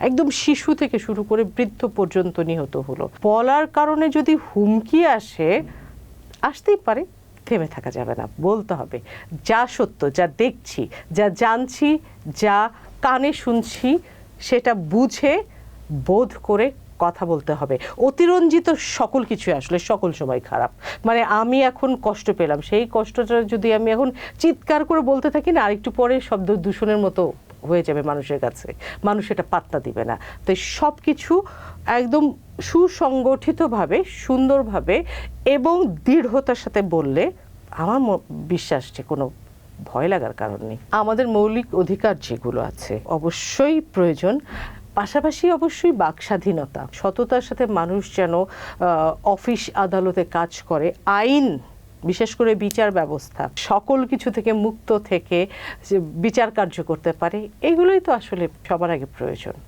একদম শিশু থেকে শুরু করে বৃদ্ধ পর্যন্ত নিহত হলো। বলার কারণে যদি হুমকি আসে, আসতেই পারে, থেমে থাকা যাবে না, বলতে হবে যা সত্য, যা দেখছি, যা জানছি, যা কানে শুনছি, সেটা বুঝে বোধ করে কথা বলতে হবে। অতিরঞ্জিত সকল কিছু আসলে সকল সময় খারাপ। মানে আমি এখন কষ্ট পেলাম, সেই কষ্টটা যদি আমি এখন চিৎকার করে বলতে থাকি না, আরেকটু পরে শব্দ দূষণের মতো হয়ে যাবে মানুষের কাছে, মানুষ এটা পাত্তা দিবে না। তো সব কিছু একদম সুসংগঠিতভাবে, সুন্দরভাবে এবং দৃঢ়তার সাথে বললে আমার বিশ্বাস যে কোনো ভয় লাগার কারণ নেই। আমাদের মৌলিক অধিকার যেগুলো আছে অবশ্যই প্রয়োজন, পাশাপাশি অবশ্যই বাক স্বাধীনতা, সততার সাথে মানুষ যেন অফিস আদালতে কাজ করে, আইন বিশেষ করে বিচার ব্যবস্থা সকল কিছু থেকে মুক্ত থেকে বিচার কার্য করতে পারে, এগুলোই তো আসলে সবার আগে প্রয়োজন।